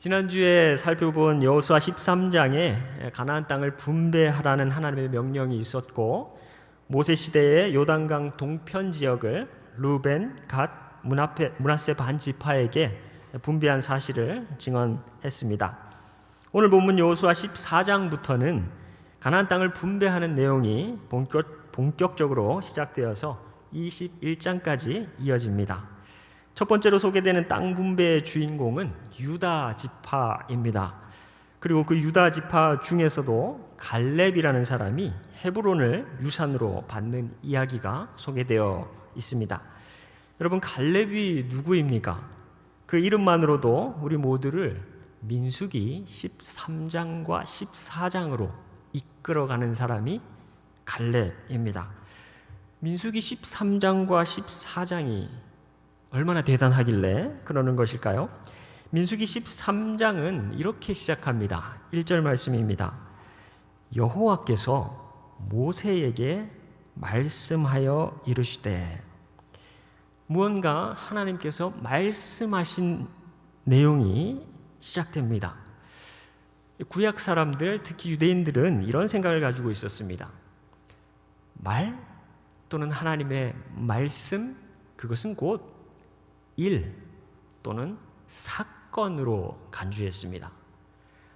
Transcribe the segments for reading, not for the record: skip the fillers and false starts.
지난주에 살펴본 여호수아 13장에 가나안 땅을 분배하라는 하나님의 명령이 있었고, 모세 시대의 요단강 동편 지역을 루벤, 갓, 므낫세 반 지파에게 분배한 사실을 증언했습니다. 오늘 본문 여호수아 14장부터는 가나안 땅을 분배하는 내용이 본격적으로 시작되어서 21장까지 이어집니다. 첫 번째로 소개되는 땅 분배의 주인공은 유다 지파입니다. 그리고 그 유다 지파 중에서도 갈렙이라는 사람이 헤브론을 유산으로 받는 이야기가 소개되어 있습니다. 여러분, 갈렙이 누구입니까? 그 이름만으로도 우리 모두를 민수기 13장과 14장으로 이끌어가는 사람이 갈렙입니다. 민수기 13장과 14장이 얼마나 대단하길래 그러는 것일까요? 민수기 13장은 이렇게 시작합니다. 1절 말씀입니다. 여호와께서 모세에게 말씀하여 이르시되, 무언가 하나님께서 말씀하신 내용이 시작됩니다. 구약 사람들, 특히 유대인들은 이런 생각을 가지고 있었습니다. 말 또는 하나님의 말씀, 그것은 곧 일 또는 사건으로 간주했습니다.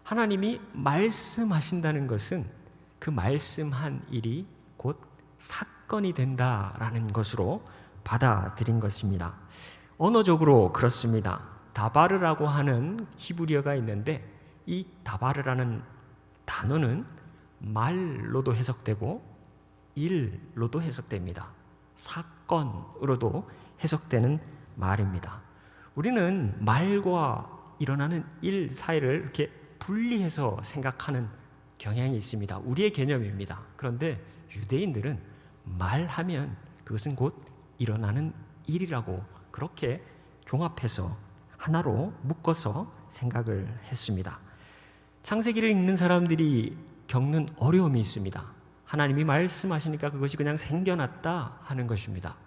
하나님이 말씀하신다는 것은 그 말씀한 일이 곧 사건이 된다라는 것으로 받아들인 것입니다. 언어적으로 그렇습니다. 다바르라고 하는 히브리어가 있는데, 이 다바르라는 단어는 말로도 해석되고 일로도 해석됩니다. 사건으로도 해석되는 말입니다. 우리는 말과 일어나는 일 사이를 이렇게 분리해서 생각하는 경향이 있습니다. 우리의 개념입니다. 그런데 유대인들은 말하면 그것은 곧 일어나는 일이라고 그렇게 종합해서 하나로 묶어서 생각을 했습니다. 창세기를 읽는 사람들이 겪는 어려움이 있습니다. 하나님이 말씀하시니까 그것이 그냥 생겨났다 하는 것입니다.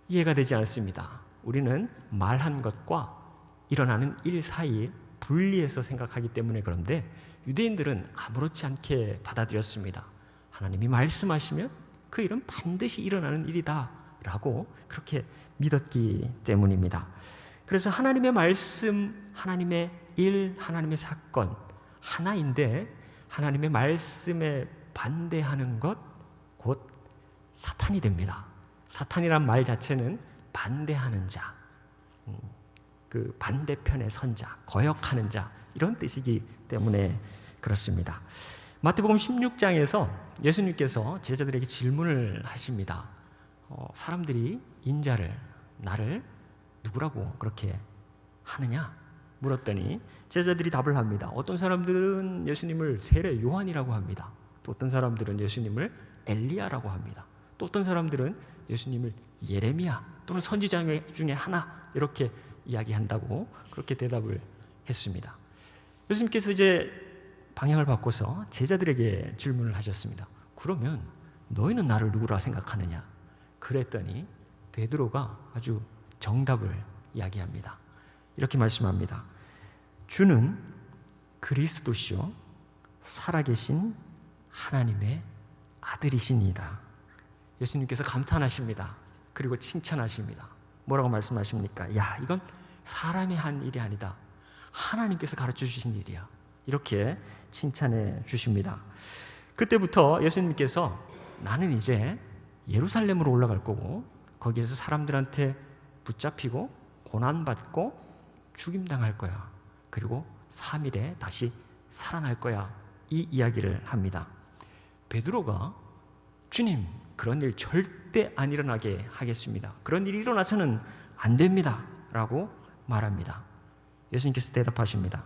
이해가 되지 않습니다. 우리는 말한 것과 일어나는 일 사이에 분리해서 생각하기 때문에 그런데, 유대인들은 아무렇지 않게 받아들였습니다. 하나님이 말씀하시면 그 일은 반드시 일어나는 일이다 라고 그렇게 믿었기 때문입니다. 그래서 하나님의 말씀, 하나님의 일, 하나님의 사건 하나인데, 하나님의 말씀에 반대하는 것 곧 사탄이 됩니다. 사탄이란 말 자체는 반대하는 자, 그 반대편에 선 자, 거역하는 자, 이런 뜻이기 때문에 그렇습니다. 마태복음 16장에서 예수님께서 제자들에게 질문을 하십니다. 사람들이 인자를, 나를 누구라고 그렇게 하느냐 물었더니 제자들이 답을 합니다. 어떤 사람들은 예수님을 세례 요한이라고 합니다. 또 어떤 사람들은 예수님을 엘리야라고 합니다. 또 어떤 사람들은 예수님을 예레미야 또는 선지자 중에 하나, 이렇게 이야기한다고 그렇게 대답을 했습니다. 예수님께서 이제 방향을 바꿔서 제자들에게 질문을 하셨습니다. 그러면 너희는 나를 누구라 생각하느냐? 그랬더니 베드로가 아주 정답을 이야기합니다. 이렇게 말씀합니다. 주는 그리스도시요 살아계신 하나님의 아들이시니이다. 예수님께서 감탄하십니다. 그리고 칭찬하십니다. 뭐라고 말씀하십니까? 야, 이건 사람이 한 일이 아니다. 하나님께서 가르쳐 주신 일이야. 이렇게 칭찬해 주십니다. 그때부터 예수님께서 나는 이제 예루살렘으로 올라갈 거고, 거기에서 사람들한테 붙잡히고 고난받고 죽임당할 거야. 그리고 3일에 다시 살아날 거야. 이 이야기를 합니다. 베드로가 주님, 그런 일 절대 안 일어나게 하겠습니다. 그런 일이 일어나서는 안 됩니다 라고 말합니다. 예수님께서 대답하십니다.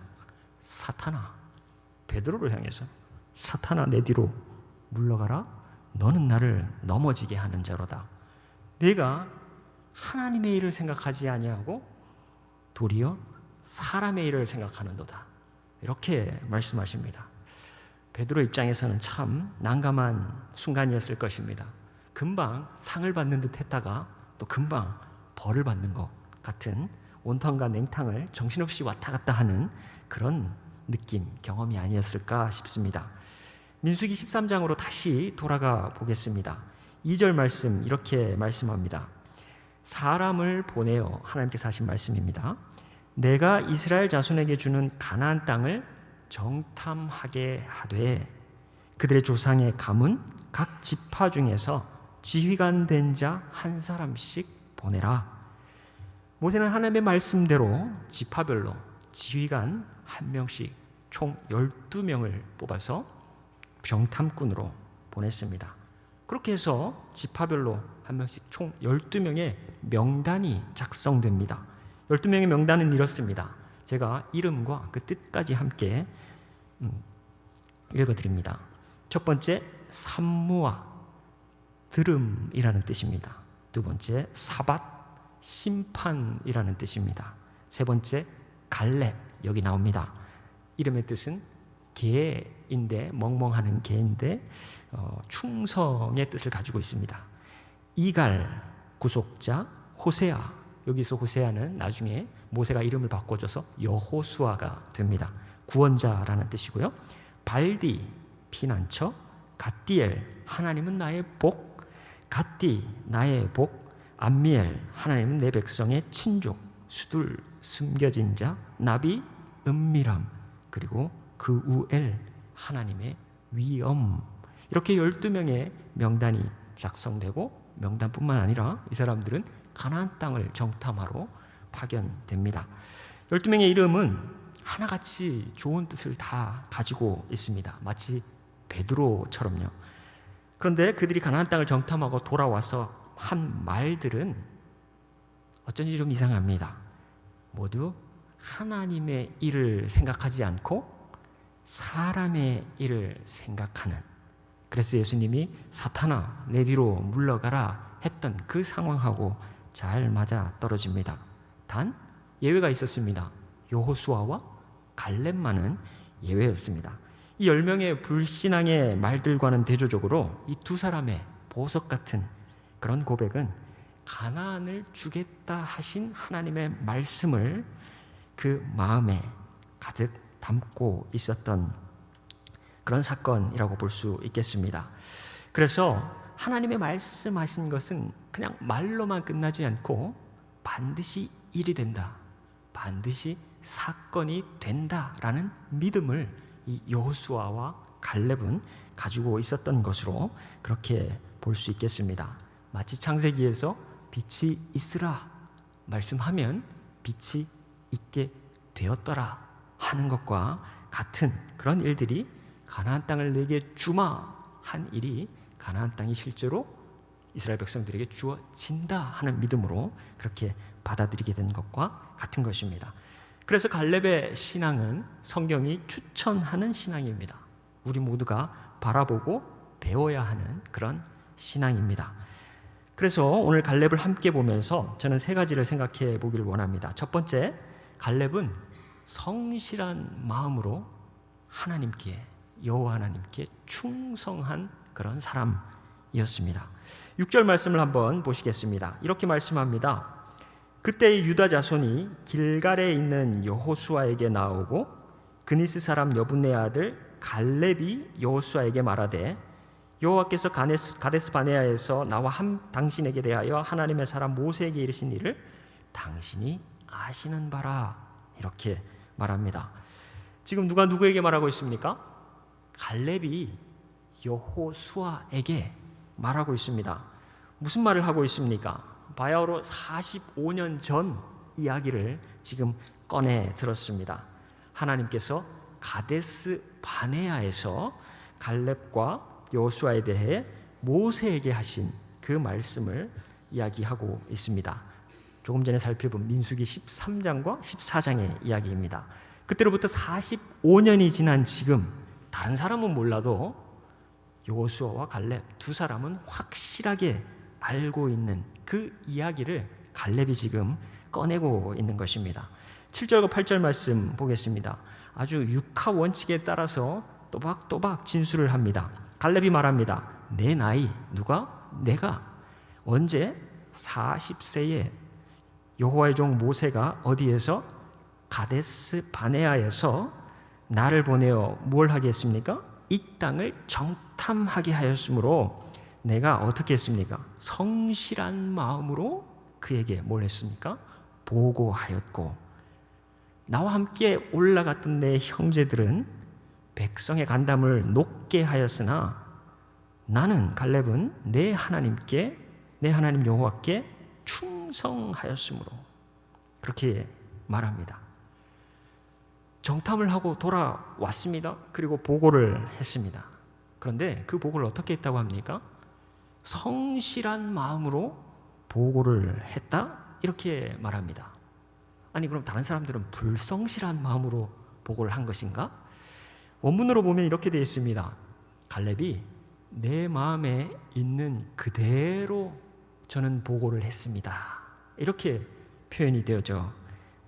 사탄아, 베드로를 향해서 사탄아, 내 뒤로 물러가라. 너는 나를 넘어지게 하는 자로다. 내가 하나님의 일을 생각하지 아니하고 도리어 사람의 일을 생각하는도다. 이렇게 말씀하십니다. 베드로 입장에서는 참 난감한 순간이었을 것입니다. 금방 상을 받는 듯 했다가 또 금방 벌을 받는 것 같은 온탕과 냉탕을 정신없이 왔다 갔다 하는 그런 느낌, 경험이 아니었을까 싶습니다. 민수기 13장으로 다시 돌아가 보겠습니다. 2절 말씀 이렇게 말씀합니다. 사람을 보내어, 하나님께서 하신 말씀입니다. 내가 이스라엘 자손에게 주는 가나안 땅을 정탐하게 하되 그들의 조상의 가문 각 지파 중에서 지휘관 된 자 한 사람씩 보내라. 모세는 하나님의 말씀대로 지파별로 지휘관 한 명씩 총 12명을 뽑아서 정탐꾼으로 보냈습니다. 그렇게 해서 지파별로 한 명씩 총 12명의 명단이 작성됩니다. 12명의 명단은 이렇습니다. 제가 이름과 그 뜻까지 함께 읽어드립니다. 첫 번째, 산무아, 들음이라는 뜻입니다. 두 번째, 사밧, 심판이라는 뜻입니다. 세 번째, 갈렙, 여기 나옵니다. 이름의 뜻은 개인데, 멍멍하는 개인데 충성의 뜻을 가지고 있습니다. 이갈, 구속자, 호세아, 여기서 호세아는 나중에 모세가 이름을 바꿔줘서 여호수아가 됩니다. 구원자라는 뜻이고요. 발디, 피난처, 갓디엘, 하나님은 나의 복, 갓디, 나의 복, 암미엘, 하나님은 내 백성의 친족, 수둘, 숨겨진 자, 나비, 은밀함, 그리고 그우엘, 하나님의 위엄. 이렇게 12명의 명단이 작성되고, 명단뿐만 아니라 이 사람들은 가나안 땅을 정탐하러 파견됩니다. 12명의 이름은 하나같이 좋은 뜻을 다 가지고 있습니다. 마치 베드로처럼요. 그런데 그들이 가나안 땅을 정탐하고 돌아와서 한 말들은 어쩐지 좀 이상합니다. 모두 하나님의 일을 생각하지 않고 사람의 일을 생각하는, 그래서 예수님이 사탄아 내 뒤로 물러가라 했던 그 상황하고 잘 맞아 떨어집니다. 단 예외가 있었습니다. 여호수아와 갈렙만은 예외였습니다. 이 10명의 불신앙의 말들과는 대조적으로 이 두 사람의 보석 같은 그런 고백은 가나안을 주겠다 하신 하나님의 말씀을 그 마음에 가득 담고 있었던 그런 사건이라고 볼 수 있겠습니다. 그래서 하나님의 말씀하신 것은 그냥 말로만 끝나지 않고 반드시 일이 된다, 반드시 사건이 된다라는 믿음을 이 여호수아와 갈렙은 가지고 있었던 것으로 그렇게 볼 수 있겠습니다. 마치 창세기에서 빛이 있으라 말씀하면 빛이 있게 되었더라 하는 것과 같은 그런 일들이, 가나안 땅을 내게 주마 한 일이 가나안 땅이 실제로 이스라엘 백성들에게 주어진다 하는 믿음으로 그렇게 받아들이게 된 것과 같은 것입니다. 그래서 갈렙의 신앙은 성경이 추천하는 신앙입니다. 우리 모두가 바라보고 배워야 하는 그런 신앙입니다. 그래서 오늘 갈렙을 함께 보면서 저는 세 가지를 생각해 보기를 원합니다. 첫 번째, 갈렙은 성실한 마음으로 하나님께, 여호와 하나님께 충성한 그런 사람이었습니다. 6절 말씀을 한번 보시겠습니다. 이렇게 말씀합니다. 그때의 유다 자손이 길갈에 있는 여호수아에게 나오고 그니스 사람 여분네 아들 갈렙이 여호수아에게 말하되 여호와께서 가데스 바네아에서 나와 당신에게 대하여 하나님의 사람 모세에게 이르신 일을 당신이 아시는 바라. 이렇게 말합니다. 지금 누가 누구에게 말하고 있습니까? 갈렙이 여호수아에게 말하고 있습니다. 무슨 말을 하고 있습니까? 바야흐로 45년 전 이야기를 지금 꺼내 들었습니다. 하나님께서 가데스 바네아에서 갈렙과 여호수아에 대해 모세에게 하신 그 말씀을 이야기하고 있습니다. 조금 전에 살펴본 민수기 13장과 14장의 이야기입니다. 그때로부터 45년이 지난 지금 다른 사람은 몰라도 여호수아와 갈렙 두 사람은 확실하게 알고 있는 그 이야기를 갈렙이 지금 꺼내고 있는 것입니다. 7절과 8절 말씀 보겠습니다. 아주 육하 원칙에 따라서 또박또박 진술을 합니다. 갈렙이 말합니다. 내 나이, 누가? 내가 언제 40세에 여호와의 종 모세가 어디에서 가데스 바네아에서 나를 보내어 무엇 하게 했습니까? 이 땅을 정탐하게 하였으므로 내가 어떻게 했습니까? 성실한 마음으로 그에게 뭘 했습니까? 보고하였고, 나와 함께 올라갔던 내 형제들은 백성의 간담을 높게 하였으나 나는 갈렙은 내 하나님께, 내 하나님 여호와께 충성하였으므로, 그렇게 말합니다. 정탐을 하고 돌아왔습니다. 그리고 보고를 했습니다. 그런데 그 보고를 어떻게 했다고 합니까? 성실한 마음으로 보고를 했다? 이렇게 말합니다. 아니, 그럼 다른 사람들은 불성실한 마음으로 보고를 한 것인가? 원문으로 보면 이렇게 되어 있습니다. 갈렙이 내 마음에 있는 그대로 저는 보고를 했습니다. 이렇게 표현이 되어져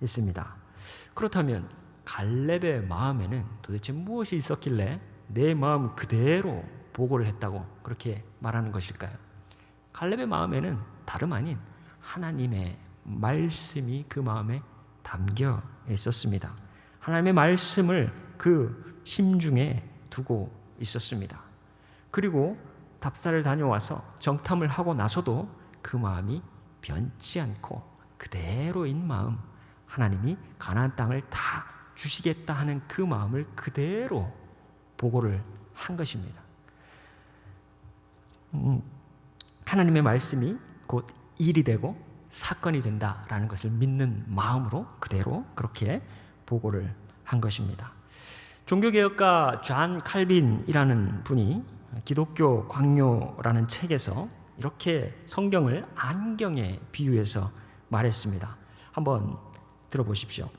있습니다. 그렇다면 갈렙의 마음에는 도대체 무엇이 있었길래 내 마음 그대로 보고를 했다고 그렇게 말하는 것일까요? 갈렙의 마음에는 다름 아닌 하나님의 말씀이 그 마음에 담겨 있었습니다. 하나님의 말씀을 그 심중에 두고 있었습니다. 그리고 답사를 다녀와서 정탐을 하고 나서도 그 마음이 변치 않고 그대로인 마음, 하나님이 가나안 땅을 다 주시겠다 하는 그 마음을 그대로 보고를 한 것입니다. 하나님의 말씀이 곧 일이 되고 사건이 된다라는 것을 믿는 마음으로 그대로 그렇게 보고를 한 것입니다. 종교개혁가 존 칼빈이라는 분이 기독교 광요라는 책에서 이렇게 성경을 안경에 비유해서 말했습니다. 한번 들어보십시오.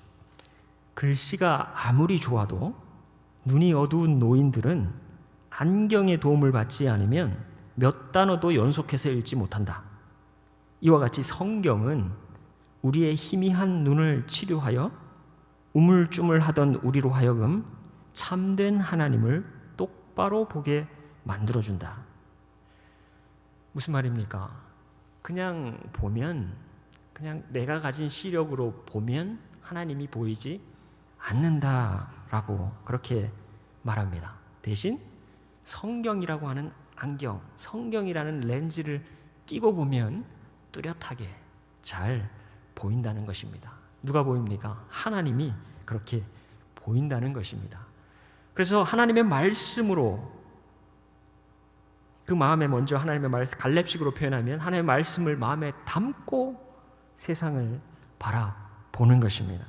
글씨가 아무리 좋아도 눈이 어두운 노인들은 안경의 도움을 받지 않으면 몇 단어도 연속해서 읽지 못한다. 이와 같이 성경은 우리의 희미한 눈을 치료하여 우물쭈물하던 우리로 하여금 참된 하나님을 똑바로 보게 만들어준다. 무슨 말입니까? 그냥 보면, 그냥 내가 가진 시력으로 보면 하나님이 보이지 않는다라고 그렇게 말합니다. 대신 성경이라고 하는 안경, 성경이라는 렌즈를 끼고 보면 뚜렷하게 잘 보인다는 것입니다. 누가 보입니까? 하나님이 그렇게 보인다는 것입니다. 그래서 하나님의 말씀으로, 그 마음에 먼저 하나님의 말씀, 갈렙식으로 표현하면 하나님의 말씀을 마음에 담고 세상을 바라보는 것입니다.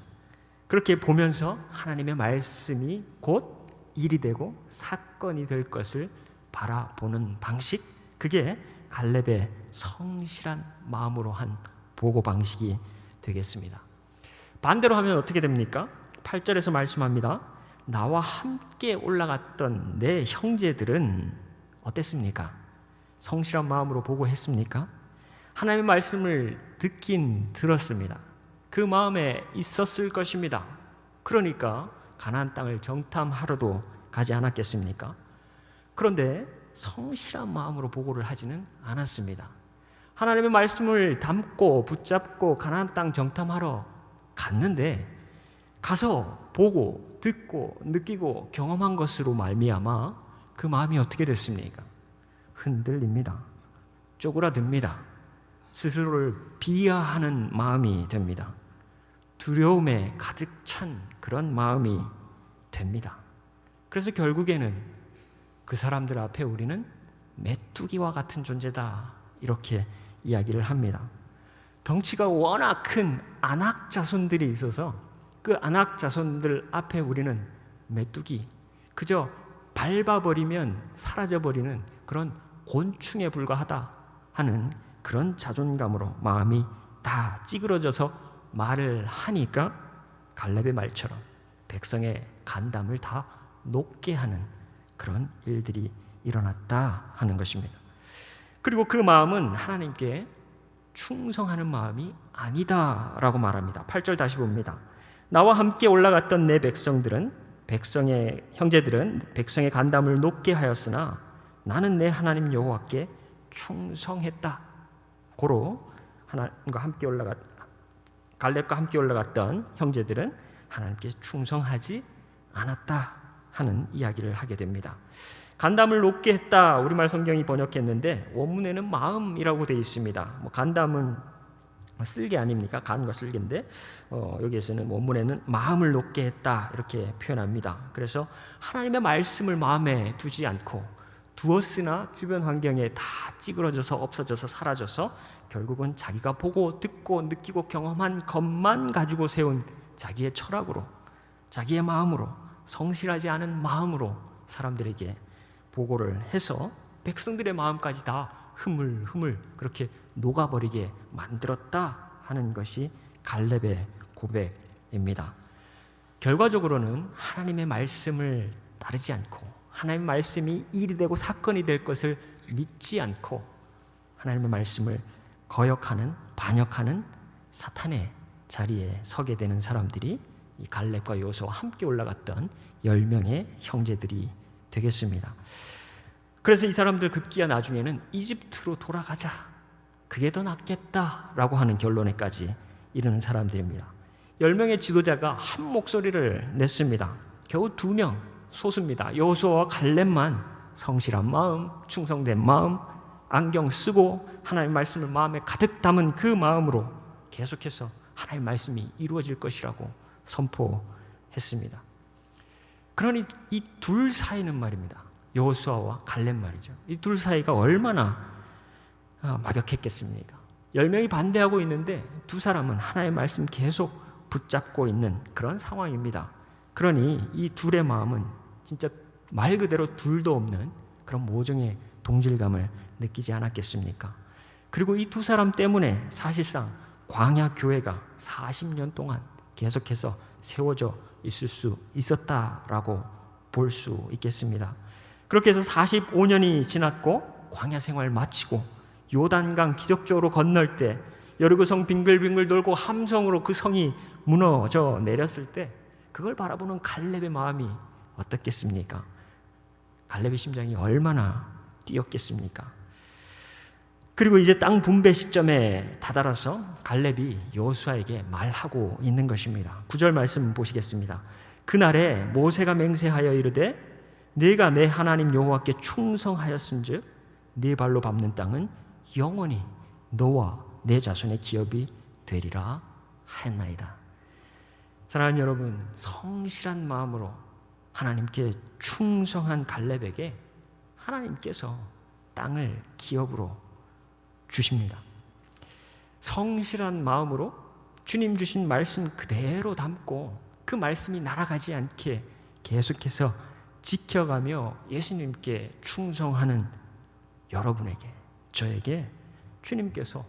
그렇게 보면서 하나님의 말씀이 곧 일이 되고 사건이 될 것을 바라보는 방식, 그게 갈렙의 성실한 마음으로 한 보고 방식이 되겠습니다. 반대로 하면 어떻게 됩니까? 8절에서 말씀합니다. 나와 함께 올라갔던 내 형제들은 어땠습니까? 성실한 마음으로 보고했습니까? 하나님의 말씀을 듣긴 들었습니다. 그 마음에 있었을 것입니다. 그러니까 가나안 땅을 정탐하러도 가지 않았겠습니까? 그런데 성실한 마음으로 보고를 하지는 않았습니다. 하나님의 말씀을 담고 붙잡고 가나안 땅 정탐하러 갔는데, 가서 보고 듣고 느끼고 경험한 것으로 말미암아 그 마음이 어떻게 됐습니까? 흔들립니다. 쪼그라듭니다. 스스로를 비하하는 마음이 됩니다. 두려움에 가득 찬 그런 마음이 됩니다. 그래서 결국에는 그 사람들 앞에 우리는 메뚜기와 같은 존재다, 이렇게 이야기를 합니다. 덩치가 워낙 큰 아낙 자손들이 있어서 그 아낙 자손들 앞에 우리는 메뚜기, 그저 밟아버리면 사라져버리는 그런 곤충에 불과하다 하는 그런 자존감으로 마음이 다 찌그러져서 말을 하니까 갈렙의 말처럼 백성의 간담을 다 녹게 하는 그런 일들이 일어났다 하는 것입니다. 그리고 그 마음은 하나님께 충성하는 마음이 아니다라고 말합니다. 8절 다시 봅니다. 나와 함께 올라갔던 내 백성들은, 백성의 형제들은 백성의 간담을 높게 하였으나 나는 내 하나님 여호와께 충성했다. 고로 하나님과 함께 갈렙과 함께 올라갔던 형제들은 하나님께 충성하지 않았다 하는 이야기를 하게 됩니다. 간담을 높게 했다, 우리말 성경이 번역했는데 원문에는 마음이라고 되어 있습니다. 간담은 쓸개 아닙니까? 간과 쓸개인데 여기에서는 원문에는 마음을 높게 했다 이렇게 표현합니다. 그래서 하나님의 말씀을 마음에 두지 않고 두었으나 주변 환경에 다 찌그러져서 없어져서 사라져서 결국은 자기가 보고 듣고 느끼고 경험한 것만 가지고 세운 자기의 철학으로, 자기의 마음으로, 성실하지 않은 마음으로 사람들에게 보고를 해서 백성들의 마음까지 다 흐물흐물 그렇게 녹아버리게 만들었다 하는 것이 갈렙의 고백입니다. 결과적으로는 하나님의 말씀을 따르지 않고 하나님의 말씀이 일이 되고 사건이 될 것을 믿지 않고 하나님의 말씀을 거역하는, 반역하는 사탄의 자리에 서게 되는 사람들이 이 갈렙과 여호수아와 함께 올라갔던 10명의 형제들이 되겠습니다. 그래서 이 사람들 급기야 나중에는 이집트로 돌아가자, 그게 더 낫겠다라고 하는 결론에까지 이르는 사람들입니다. 10명의 지도자가 한 목소리를 냈습니다. 겨우 2명, 소수입니다. 여호수아와 갈렙만 성실한 마음, 충성된 마음, 안경 쓰고 하나님의 말씀을 마음에 가득 담은 그 마음으로 계속해서 하나님의 말씀이 이루어질 것이라고 선포했습니다. 그러니 이 둘 사이는 말입니다. 여호수아와 갈렙 말이죠. 이 둘 사이가 얼마나 마벽했겠습니까? 10명이 반대하고 있는데 두 사람은 하나님의 말씀 계속 붙잡고 있는 그런 상황입니다. 그러니 이 둘의 마음은 진짜 말 그대로 둘도 없는 그런 모종의 동질감을 느끼지 않았겠습니까? 그리고 이 두 사람 때문에 사실상 광야 교회가 40년 동안 계속해서 세워져 있을 수 있었다라고 볼 수 있겠습니다. 그렇게 해서 45년이 지났고 광야 생활 마치고 요단강 기적적으로 건널 때 여리고성 빙글빙글 돌고 함성으로 그 성이 무너져 내렸을 때 그걸 바라보는 갈렙의 마음이 어떻겠습니까? 갈렙의 심장이 얼마나 뛰었겠습니까? 그리고 이제 땅 분배 시점에 다다라서 갈렙이 여호수아에게 말하고 있는 것입니다. 9절 말씀 보시겠습니다. 그날에 모세가 맹세하여 이르되 네가 내 하나님 여호와께 충성하였은즉 네 발로 밟는 땅은 영원히 너와 내 자손의 기업이 되리라 하였나이다. 사랑하는 여러분, 성실한 마음으로 하나님께 충성한 갈렙에게 하나님께서 땅을 기업으로 주십니다. 성실한 마음으로 주님 주신 말씀 그대로 담고 그 말씀이 날아가지 않게 계속해서 지켜가며 예수님께 충성하는 여러분에게, 저에게 주님께서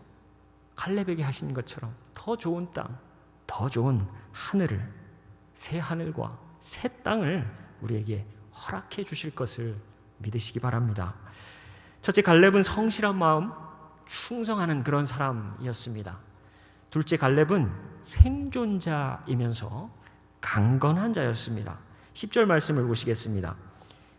갈렙에게 하신 것처럼 더 좋은 땅, 더 좋은 하늘을, 새 하늘과 새 땅을 우리에게 허락해 주실 것을 믿으시기 바랍니다. 첫째, 갈렙은 성실한 마음, 충성하는 그런 사람이었습니다. 둘째, 갈렙은 생존자이면서 강건한 자였습니다. 10절 말씀을 보시겠습니다.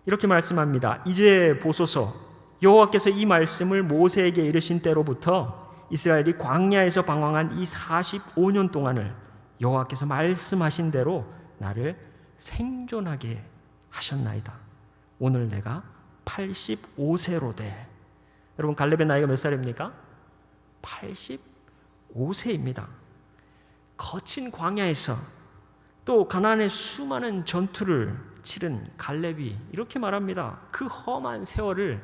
이렇게 말씀합니다. 이제 보소서, 여호와께서 이 말씀을 모세에게 이르신 때로부터 이스라엘이 광야에서 방황한 이 45년 동안을 여호와께서 말씀하신 대로 나를 생존하게 하셨나이다. 오늘 내가 85세로 돼. 여러분, 갈렙의 나이가 몇 살입니까? 85세입니다. 거친 광야에서 또 가나안의 수많은 전투를 치른 갈렙이 이렇게 말합니다. 그 험한 세월을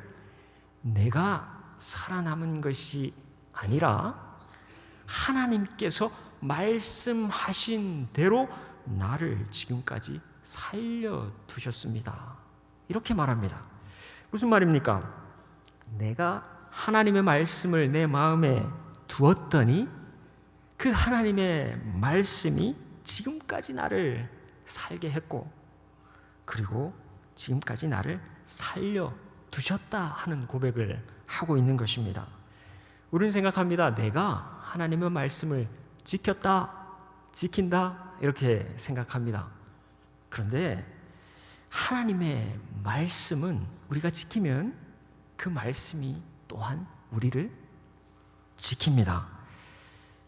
내가 살아남은 것이 아니라 하나님께서 말씀하신 대로 나를 지금까지 살려두셨습니다. 이렇게 말합니다. 무슨 말입니까? 내가 하나님의 말씀을 내 마음에 두었더니 그 하나님의 말씀이 지금까지 나를 살게 했고, 그리고 지금까지 나를 살려두셨다 하는 고백을 하고 있는 것입니다. 우리는 생각합니다. 내가 하나님의 말씀을 지킨다 이렇게 생각합니다. 그런데 하나님의 말씀은 우리가 지키면 그 말씀이 또한 우리를 지킵니다.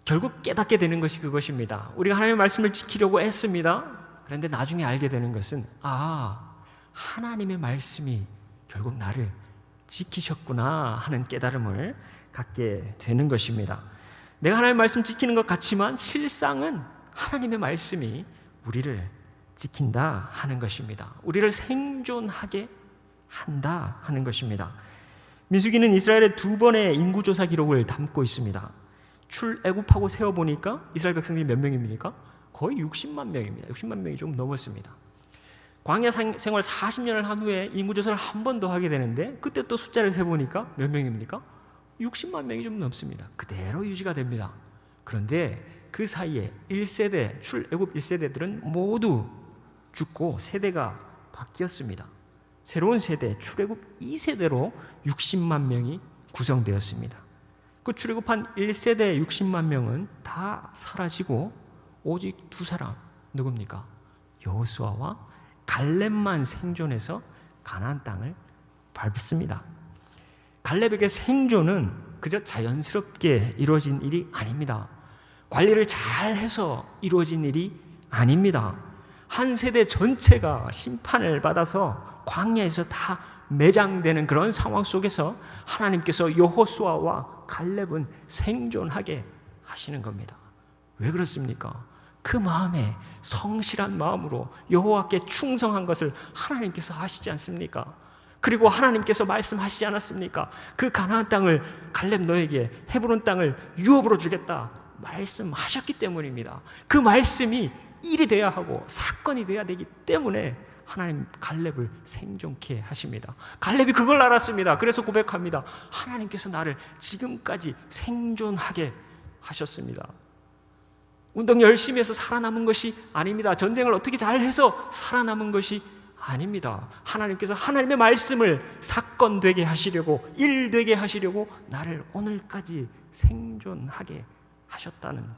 결국 깨닫게 되는 것이 그것입니다. 우리가 하나님의 말씀을 지키려고 했습니다. 그런데 나중에 알게 되는 것은 하나님의 말씀이 결국 나를 지키셨구나 하는 깨달음을 갖게 되는 것입니다. 내가 하나님의 말씀 지키는 것 같지만 실상은 하나님의 말씀이 우리를 지킨다 하는 것입니다. 우리를 생존하게 한다 하는 것입니다. 민수기는 이스라엘의 2번의 인구조사 기록을 담고 있습니다. 출애굽하고 세어보니까 이스라엘 백성들이 몇 명입니까? 거의 60만 명입니다. 60만 명이 좀 넘었습니다. 광야 생활 40년을 한 후에 인구조사를 한 번 더 하게 되는데 그때 또 숫자를 세보니까 몇 명입니까? 60만 명이 좀 넘습니다. 그대로 유지가 됩니다. 그런데 그 사이에 1세대, 출애굽 1세대들은 모두 죽고 세대가 바뀌었습니다. 새로운 세대, 출애굽 2세대로 60만 명이 구성되었습니다. 그 출애굽한 1세대 60만 명은 다 사라지고 오직 2사람, 누굽니까? 여호수아와 갈렙만 생존해서 가나안 땅을 밟습니다. 갈렙에게 생존은 그저 자연스럽게 이루어진 일이 아닙니다. 관리를 잘해서 이루어진 일이 아닙니다. 한 세대 전체가 심판을 받아서 광야에서 다 매장되는 그런 상황 속에서 하나님께서 여호수아와 갈렙은 생존하게 하시는 겁니다. 왜 그렇습니까? 그 마음에 성실한 마음으로 여호와께 충성한 것을 하나님께서 하시지 않습니까? 그리고 하나님께서 말씀하시지 않았습니까? 그 가나안 땅을 갈렙 너에게 헤브론 땅을 유업으로 주겠다 말씀하셨기 때문입니다. 그 말씀이 일이 돼야 하고 사건이 돼야 되기 때문에 하나님 갈렙을 생존케 하십니다. 갈렙이 그걸 알았습니다. 그래서 고백합니다. 하나님께서 나를 지금까지 생존하게 하셨습니다. 운동 열심히 해서 살아남은 것이 아닙니다. 전쟁을 어떻게 잘해서 살아남은 것이 아닙니다. 하나님께서 하나님의 말씀을 사건 되게 하시려고, 일 되게 하시려고 나를 오늘까지 생존하게 하셨다는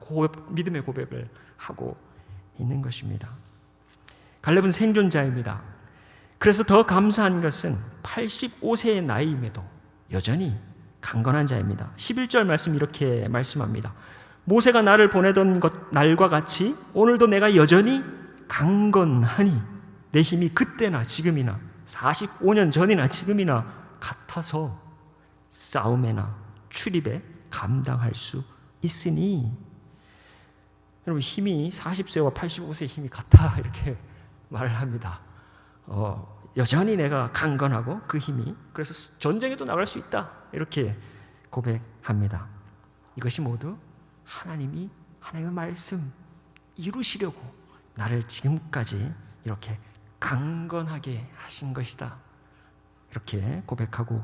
믿음의 고백을 하고 있는 것입니다. 갈렙은 생존자입니다. 그래서 더 감사한 것은 85세의 나이임에도 여전히 강건한 자입니다. 11절 말씀 이렇게 말씀합니다. 모세가 나를 보내던 날과 같이 오늘도 내가 여전히 강건하니 내 힘이 그때나 지금이나 45년 전이나 지금이나 같아서 싸움에나 출입에 감당할 수 있으니. 여러분, 힘이 40세와 85세의 힘이 같아 이렇게 말을 합니다. 여전히 내가 강건하고 그 힘이, 그래서 전쟁에도 나갈 수 있다 이렇게 고백합니다. 이것이 모두 하나님이 하나님의 말씀 이루시려고 나를 지금까지 이렇게 강건하게 하신 것이다 이렇게 고백하고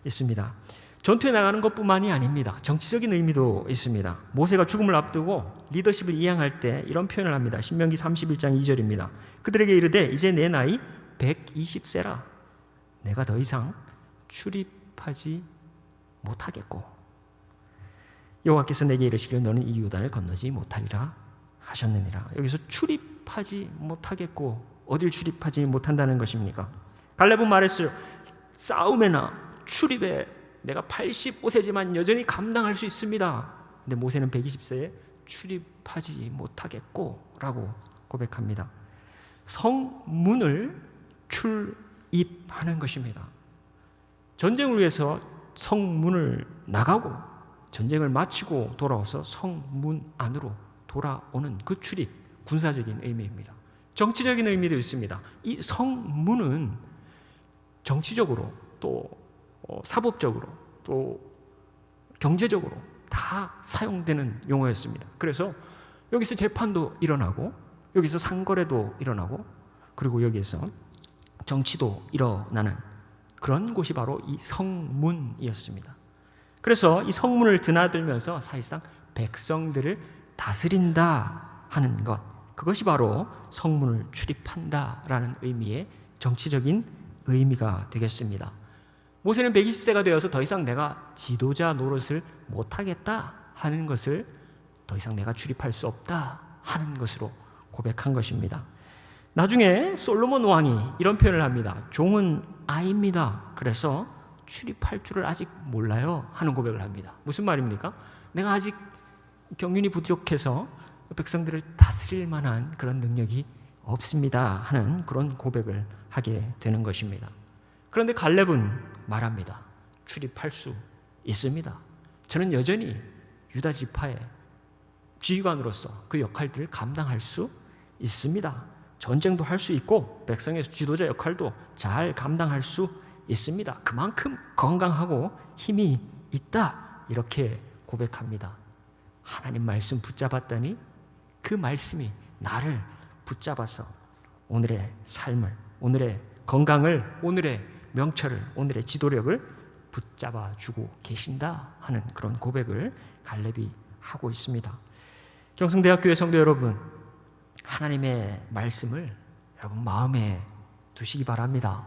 있습니다. 전투에 나가는 것뿐만이 아닙니다. 정치적인 의미도 있습니다. 모세가 죽음을 앞두고 리더십을 이양할 때 이런 표현을 합니다. 신명기 31장 2절입니다. 그들에게 이르되 이제 내 나이 120세라 내가 더 이상 출입하지 못하겠고 여호와께서 내게 이르시기를 너는 이 요단을 건너지 못하리라 하셨느니라. 여기서 출입하지 못하겠고 어딜 출입하지 못한다는 것입니까? 갈렙은 말했어요. 싸움에나 출입에 내가 85세지만 여전히 감당할 수 있습니다. 근데 모세는 120세에 출입하지 못하겠고 라고 고백합니다. 성문을 출입하는 것입니다. 전쟁을 위해서 성문을 나가고 전쟁을 마치고 돌아와서 성문 안으로 돌아오는 그 출입, 군사적인 의미입니다. 정치적인 의미도 있습니다. 이 성문은 정치적으로 또 사법적으로 또 경제적으로 다 사용되는 용어였습니다. 그래서 여기서 재판도 일어나고 여기서 상거래도 일어나고 그리고 여기에서 정치도 일어나는 그런 곳이 바로 이 성문이었습니다. 그래서 이 성문을 드나들면서 사실상 백성들을 다스린다 하는 것, 그것이 바로 성문을 출입한다라는 의미의 정치적인 의미가 되겠습니다. 모세는 120세가 되어서 더 이상 내가 지도자 노릇을 못하겠다 하는 것을 더 이상 내가 출입할 수 없다 하는 것으로 고백한 것입니다. 나중에 솔로몬 왕이 이런 표현을 합니다. 종은 아입니다. 그래서 출입할 줄을 아직 몰라요 하는 고백을 합니다. 무슨 말입니까? 내가 아직 경륜이 부족해서 백성들을 다스릴 만한 그런 능력이 없습니다 하는 그런 고백을 하게 되는 것입니다. 그런데 갈렙은 말합니다. 출입할 수 있습니다. 저는 여전히 유다 지파의 지휘관으로서 그 역할들을 감당할 수 있습니다. 전쟁도 할 수 있고 백성의 지도자 역할도 잘 감당할 수 있습니다. 그만큼 건강하고 힘이 있다 이렇게 고백합니다. 하나님 말씀 붙잡았더니 그 말씀이 나를 붙잡아서 오늘의 삶을, 오늘의 건강을, 오늘의 명철을, 오늘의 지도력을 붙잡아 주고 계신다 하는 그런 고백을 갈렙이 하고 있습니다. 경성대학교의 성도 여러분, 하나님의 말씀을 여러분 마음에 두시기 바랍니다.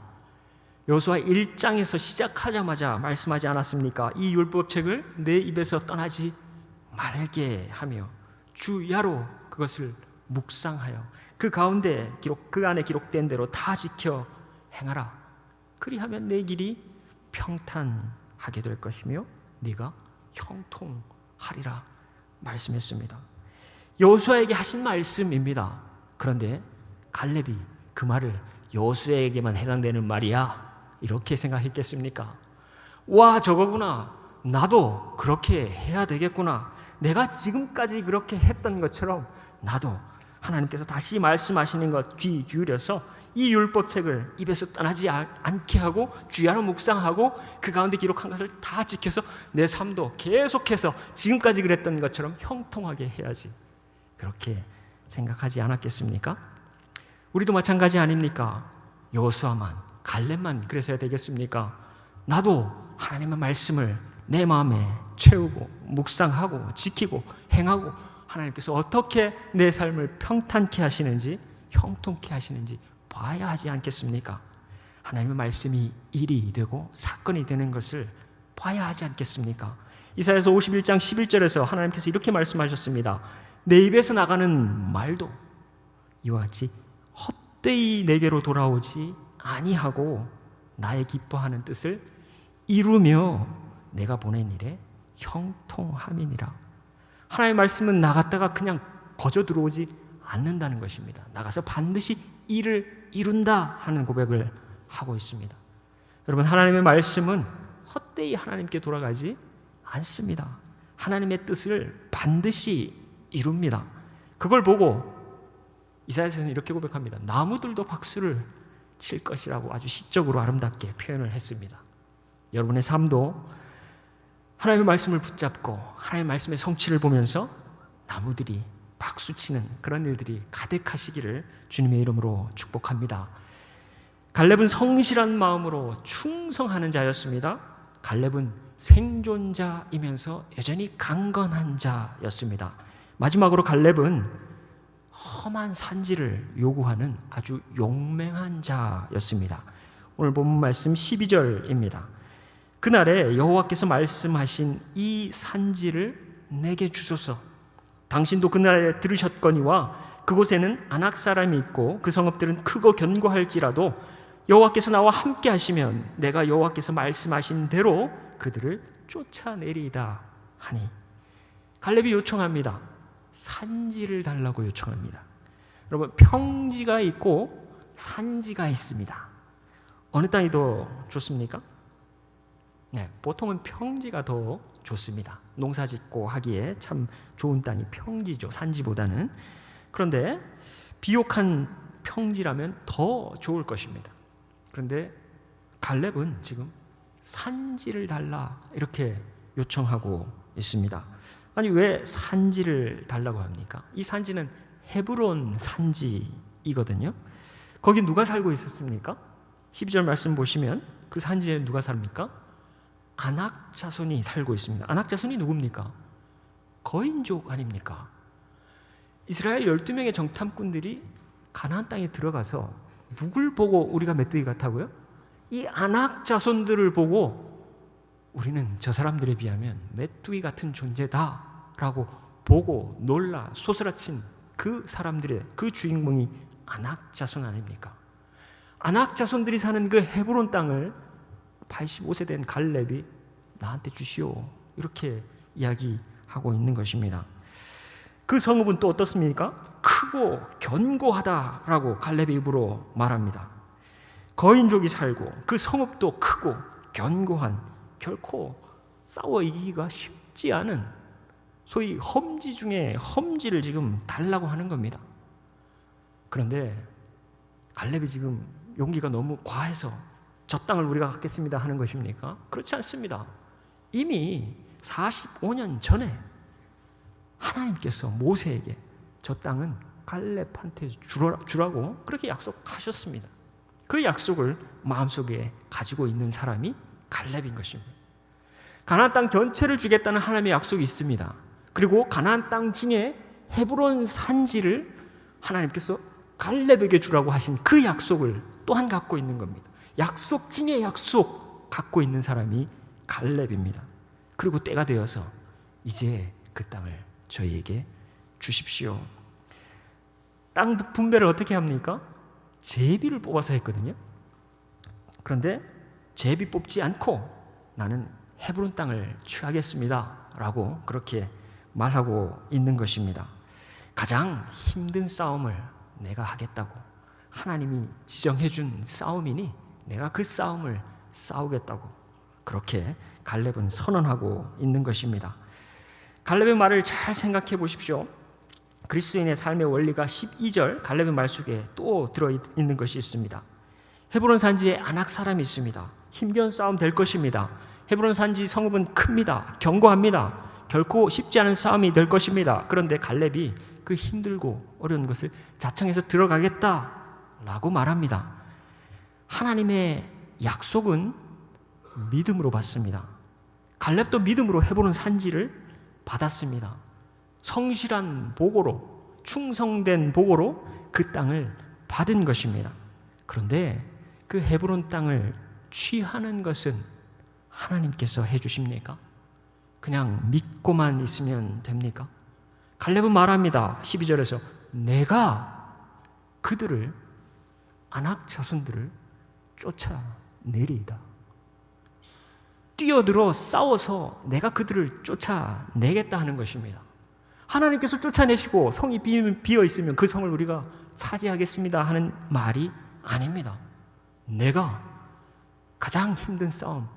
여호수아 1장에서 시작하자마자 말씀하지 않았습니까? 이 율법책을 내 입에서 떠나지 말게 하며 주야로 그것을 묵상하여 그 가운데 그 안에 기록된 대로 다 지켜 행하라. 그리하면 내 길이 평탄하게 될 것이며 네가 형통하리라 말씀했습니다. 여호수아에게 하신 말씀입니다. 그런데 갈렙이 그 말을 여호수아에게만 해당되는 말이야 이렇게 생각했겠습니까? 와, 저거구나. 나도 그렇게 해야 되겠구나. 내가 지금까지 그렇게 했던 것처럼 나도 하나님께서 다시 말씀하시는 것 귀 기울여서 이 율법책을 입에서 떠나지 않게 하고 주야로 묵상하고 그 가운데 기록한 것을 다 지켜서 내 삶도 계속해서 지금까지 그랬던 것처럼 형통하게 해야지. 그렇게 생각하지 않았겠습니까? 우리도 마찬가지 아닙니까? 여호수아만, 갈렙만 그래서야 되겠습니까? 나도 하나님의 말씀을 내 마음에 채우고 묵상하고 지키고 행하고 하나님께서 어떻게 내 삶을 평탄케 하시는지 형통케 하시는지 봐야 하지 않겠습니까? 하나님의 말씀이 일이 되고 사건이 되는 것을 봐야 하지 않겠습니까? 이사야서 51장 11절에서 하나님께서 이렇게 말씀하셨습니다. 내 입에서 나가는 말도 이와 같이 헛되이 내게로 돌아오지 아니하고 나의 기뻐하는 뜻을 이루며 내가 보낸 일에 형통함이니라. 하나님의 말씀은 나갔다가 그냥 거저 들어오지 않는다는 것입니다. 나가서 반드시 일을 이룬다 하는 고백을 하고 있습니다. 여러분, 하나님의 말씀은 헛되이 하나님께 돌아가지 않습니다. 하나님의 뜻을 반드시 이룹니다. 그걸 보고 이사야서는 이렇게 고백합니다. 나무들도 박수를 칠 것이라고 아주 시적으로 아름답게 표현을 했습니다. 여러분의 삶도 하나님의 말씀을 붙잡고 하나님의 말씀의 성취를 보면서 나무들이 박수치는 그런 일들이 가득하시기를 주님의 이름으로 축복합니다. 갈렙은 성실한 마음으로 충성하는 자였습니다. 갈렙은 생존자이면서 여전히 강건한 자였습니다. 마지막으로 갈렙은 험한 산지를 요구하는 아주 용맹한 자였습니다. 오늘 본문 말씀 12절입니다. 그날에 여호와께서 말씀하신 이 산지를 내게 주소서. 당신도 그날에 들으셨거니와 그곳에는 아낙 사람이 있고 그 성읍들은 크고 견고할지라도 여호와께서 나와 함께 하시면 내가 여호와께서 말씀하신 대로 그들을 쫓아내리이다 하니. 갈렙이 요청합니다. 산지를 달라고 요청합니다. 여러분, 평지가 있고 산지가 있습니다. 어느 땅이 더 좋습니까? 네, 보통은 평지가 더 좋습니다. 농사 짓고 하기에 참 좋은 땅이 평지죠, 산지보다는. 그런데 비옥한 평지라면 더 좋을 것입니다. 그런데 갈렙은 지금 산지를 달라 이렇게 요청하고 있습니다. 아니, 왜 산지를 달라고 합니까? 이 산지는 헤브론 산지이거든요. 거기 누가 살고 있었습니까? 12절 말씀 보시면 그 산지에 누가 삽니까? 아낙 자손이 살고 있습니다. 아낙 자손이 누굽니까? 거인족 아닙니까? 이스라엘 12명의 정탐꾼들이 가나안 땅에 들어가서 누굴 보고 우리가 메뚜기 같다고요? 이 아낙 자손들을 보고 우리는 저 사람들에 비하면 메뚜기 같은 존재다라고 보고 놀라 소스라친 그 사람들의 그 주인공이 아낙 자손 아닙니까? 아낙 자손들이 사는 그 헤브론 땅을 85세 된 갈렙이 나한테 주시오 이렇게 이야기하고 있는 것입니다. 그 성읍은 또 어떻습니까? 크고 견고하다라고 갈렙의 입으로 말합니다. 거인족이 살고 그 성읍도 크고 견고한, 결코 싸워 이기기가 쉽지 않은, 소위 험지 중에 험지를 지금 달라고 하는 겁니다. 그런데 갈렙이 지금 용기가 너무 과해서 저 땅을 우리가 갖겠습니다 하는 것입니까? 그렇지 않습니다. 이미 45년 전에 하나님께서 모세에게 저 땅은 갈렙한테 주라고 그렇게 약속하셨습니다. 그 약속을 마음속에 가지고 있는 사람이 갈렙인 것입니다. 가나안 땅 전체를 주겠다는 하나님의 약속이 있습니다. 그리고 가나안 땅 중에 헤브론 산지를 하나님께서 갈렙에게 주라고 하신 그 약속을 또한 갖고 있는 겁니다. 약속 중에 약속 갖고 있는 사람이 갈렙입니다. 그리고 때가 되어서 이제 그 땅을 저희에게 주십시오. 땅 분배를 어떻게 합니까? 제비를 뽑아서 했거든요. 그런데 제비 뽑지 않고 나는 헤브론 땅을 취하겠습니다 라고 그렇게 말하고 있는 것입니다. 가장 힘든 싸움을 내가 하겠다고, 하나님이 지정해 준 싸움이니 내가 그 싸움을 싸우겠다고 그렇게 갈렙은 선언하고 있는 것입니다. 갈렙의 말을 잘 생각해 보십시오. 그리스도인의 삶의 원리가 12절 갈렙의 말 속에 또 들어있는 것이 있습니다. 헤브론 산지에 아낙 사람이 있습니다. 힘겨운 싸움 될 것입니다. 헤브론 산지 성읍은 큽니다. 견고합니다. 결코 쉽지 않은 싸움이 될 것입니다. 그런데 갈렙이 그 힘들고 어려운 것을 자청해서 들어가겠다라고 말합니다. 하나님의 약속은 믿음으로 받습니다. 갈렙도 믿음으로 헤브론 산지를 받았습니다. 성실한 보고로, 충성된 보고로 그 땅을 받은 것입니다. 그런데 그 헤브론 땅을 취하는 것은 하나님께서 해주십니까? 그냥 믿고만 있으면 됩니까? 갈렙은 말합니다. 12절에서 내가 그들을, 아낙 자손들을 쫓아내리이다. 뛰어들어 싸워서 내가 그들을 쫓아내겠다 하는 것입니다. 하나님께서 쫓아내시고 성이 비어 있으면 그 성을 우리가 차지하겠습니다 하는 말이 아닙니다. 내가 가장 힘든 싸움,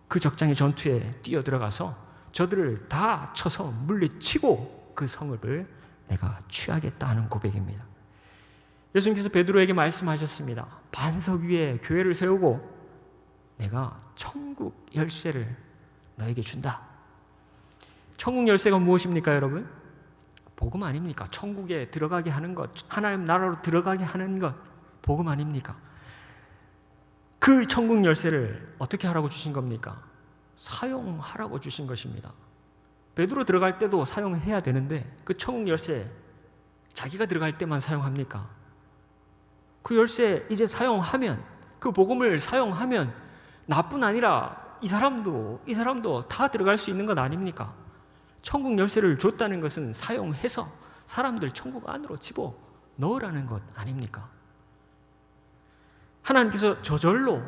그 적장의 전투에 뛰어들어가서 저들을 다 쳐서 물리치고 그 성읍을 내가 취하겠다 하는 고백입니다. 예수님께서 베드로에게 말씀하셨습니다. 반석 위에 교회를 세우고 내가 천국 열쇠를 너에게 준다. 천국 열쇠가 무엇입니까, 여러분? 복음 아닙니까? 천국에 들어가게 하는 것, 하나님 나라로 들어가게 하는 것, 복음 아닙니까? 그 천국 열쇠를 어떻게 하라고 주신 겁니까? 사용하라고 주신 것입니다. 베드로 들어갈 때도 사용해야 되는데 그 천국 열쇠 자기가 들어갈 때만 사용합니까? 그 열쇠 이제 사용하면, 그 복음을 사용하면 나뿐 아니라 이 사람도 다 들어갈 수 있는 것 아닙니까? 천국 열쇠를 줬다는 것은 사용해서 사람들 천국 안으로 집어 넣으라는 것 아닙니까? 하나님께서 저절로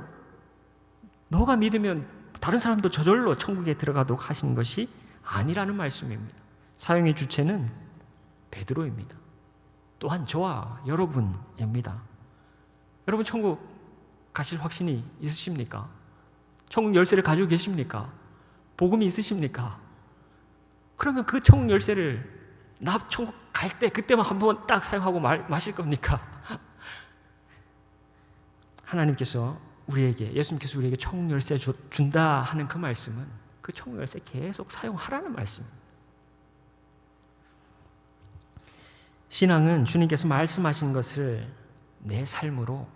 너가 믿으면 다른 사람도 저절로 천국에 들어가도록 하신 것이 아니라는 말씀입니다. 사용의 주체는 베드로입니다. 또한 저와 여러분입니다. 여러분 천국 가실 확신이 있으십니까? 천국 열쇠를 가지고 계십니까? 복음이 있으십니까? 그러면 그 천국 열쇠를 나 천국 갈 때 그때만 한 번 딱 사용하고 마실 겁니까? 하나님께서 우리에게, 예수님께서 우리에게 천국 열쇠 준다 하는 그 말씀은 그 천국 열쇠 계속 사용하라는 말씀입니다. 신앙은 주님께서 말씀하신 것을 내 삶으로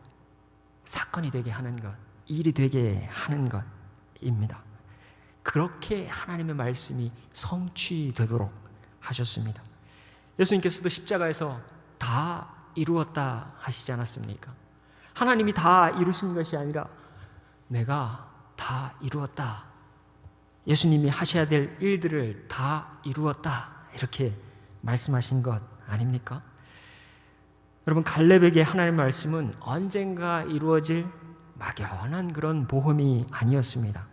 사건이 되게 하는 것, 일이 되게 하는 것입니다. 그렇게 하나님의 말씀이 성취되도록 하셨습니다. 예수님께서도 십자가에서 다 이루었다 하시지 않았습니까? 하나님이 다 이루신 것이 아니라 내가 다 이루었다. 예수님이 하셔야 될 일들을 다 이루었다. 이렇게 말씀하신 것 아닙니까? 여러분, 갈렙에게 하나님의 말씀은 언젠가 이루어질 막연한 그런 보험이 아니었습니다.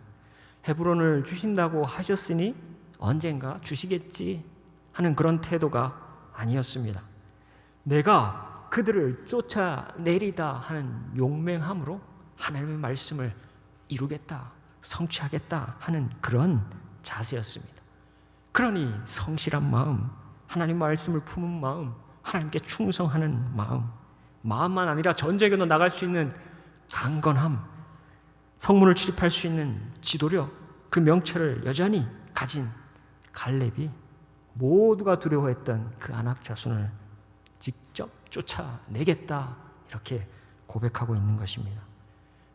헤브론을 주신다고 하셨으니 언젠가 주시겠지 하는 그런 태도가 아니었습니다. 내가 그들을 쫓아내리다 하는 용맹함으로 하나님의 말씀을 이루겠다, 성취하겠다 하는 그런 자세였습니다. 그러니 성실한 마음, 하나님 말씀을 품은 마음, 하나님께 충성하는 마음만 아니라 전쟁에도 나갈 수 있는 강건함, 성문을 출입할 수 있는 지도력, 그 명철을 여전히 가진 갈렙이 모두가 두려워했던 그 아낙 자손을 직접 쫓아내겠다 이렇게 고백하고 있는 것입니다.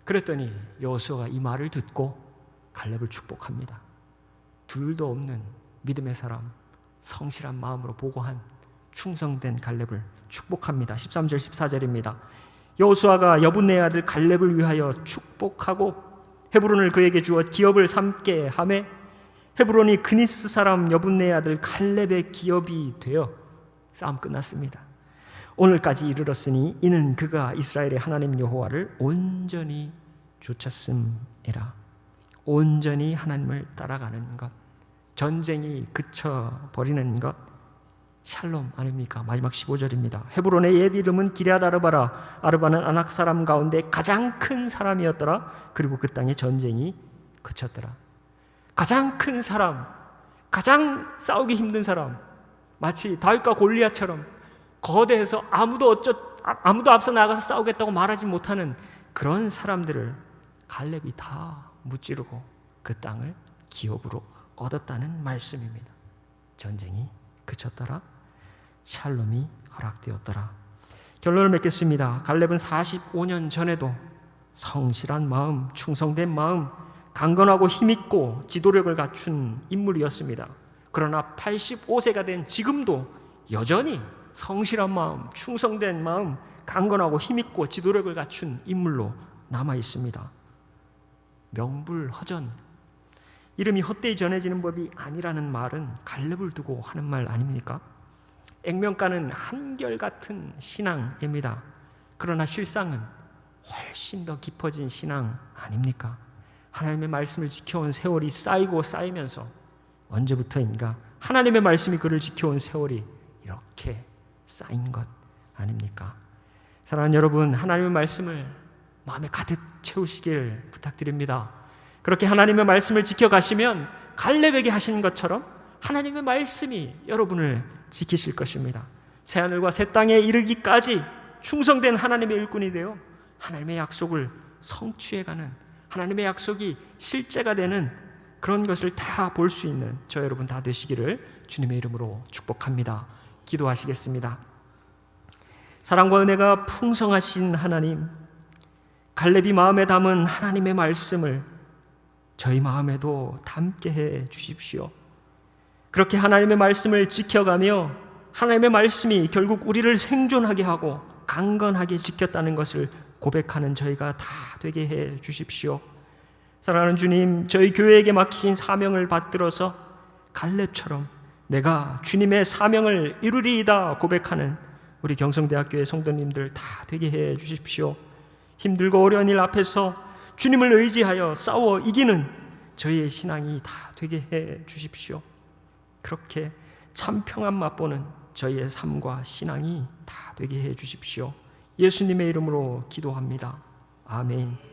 그랬더니 여호수아가 이 말을 듣고 갈렙을 축복합니다. 둘도 없는 믿음의 사람, 성실한 마음으로 보고한 충성된 갈렙을 축복합니다. 13절 14절입니다. 여호수아가 여분네의 아들 갈렙을 위하여 축복하고 헤브론을 그에게 주어 기업을 삼게 하매 헤브론이 그니스 사람 여분네의 아들 갈렙의 기업이 되어 싸움 끝났습니다. 오늘까지 이르렀으니 이는 그가 이스라엘의 하나님 여호와를 온전히 좇았음이라. 온전히 하나님을 따라가는 것, 전쟁이 그쳐버리는 것, 샬롬 아닙니까? 마지막 15절입니다. 헤브론의 옛 이름은 기럇 아르바라. 아르바는 아낙 사람 가운데 가장 큰 사람이었더라. 그리고 그 땅에 전쟁이 그쳤더라. 가장 큰 사람, 가장 싸우기 힘든 사람, 마치 다윗과 골리앗처럼 거대해서 아무도 앞서 나가서 싸우겠다고 말하지 못하는 그런 사람들을 갈렙이 다 무찌르고 그 땅을 기업으로 얻었다는 말씀입니다. 전쟁이 그쳤더라. 샬롬이 허락되었더라. 결론을 맺겠습니다. 갈렙은 45년 전에도 성실한 마음, 충성된 마음, 강건하고 힘있고 지도력을 갖춘 인물이었습니다. 그러나 85세가 된 지금도 여전히 성실한 마음, 충성된 마음, 강건하고 힘있고 지도력을 갖춘 인물로 남아 있습니다. 명불허전, 이름이 헛되이 전해지는 법이 아니라는 말은 갈렙을 두고 하는 말 아닙니까? 액면가는 한결같은 신앙입니다. 그러나 실상은 훨씬 더 깊어진 신앙 아닙니까? 하나님의 말씀을 지켜온 세월이 쌓이고 쌓이면서 언제부터인가 하나님의 말씀이 그를 지켜온 세월이 이렇게 쌓인 것 아닙니까? 사랑하는 여러분, 하나님의 말씀을 마음에 가득 채우시길 부탁드립니다. 그렇게 하나님의 말씀을 지켜가시면 갈렙에게 하신 것처럼 하나님의 말씀이 여러분을 지키실 것입니다. 새하늘과 새 땅에 이르기까지 충성된 하나님의 일꾼이 되어 하나님의 약속을 성취해가는, 하나님의 약속이 실제가 되는 그런 것을 다 볼 수 있는 저 여러분 다 되시기를 주님의 이름으로 축복합니다. 기도하시겠습니다. 사랑과 은혜가 풍성하신 하나님, 갈렙이 마음에 담은 하나님의 말씀을 저희 마음에도 담게 해 주십시오. 그렇게 하나님의 말씀을 지켜가며 하나님의 말씀이 결국 우리를 생존하게 하고 강건하게 지켰다는 것을 고백하는 저희가 다 되게 해 주십시오. 사랑하는 주님, 저희 교회에게 맡기신 사명을 받들어서 갈렙처럼 내가 주님의 사명을 이루리이다 고백하는 우리 경성대학교의 성도님들 다 되게 해 주십시오. 힘들고 어려운 일 앞에서 주님을 의지하여 싸워 이기는 저희의 신앙이 다 되게 해 주십시오. 그렇게 참 평안 맛보는 저희의 삶과 신앙이 다 되게 해 주십시오. 예수님의 이름으로 기도합니다. 아멘.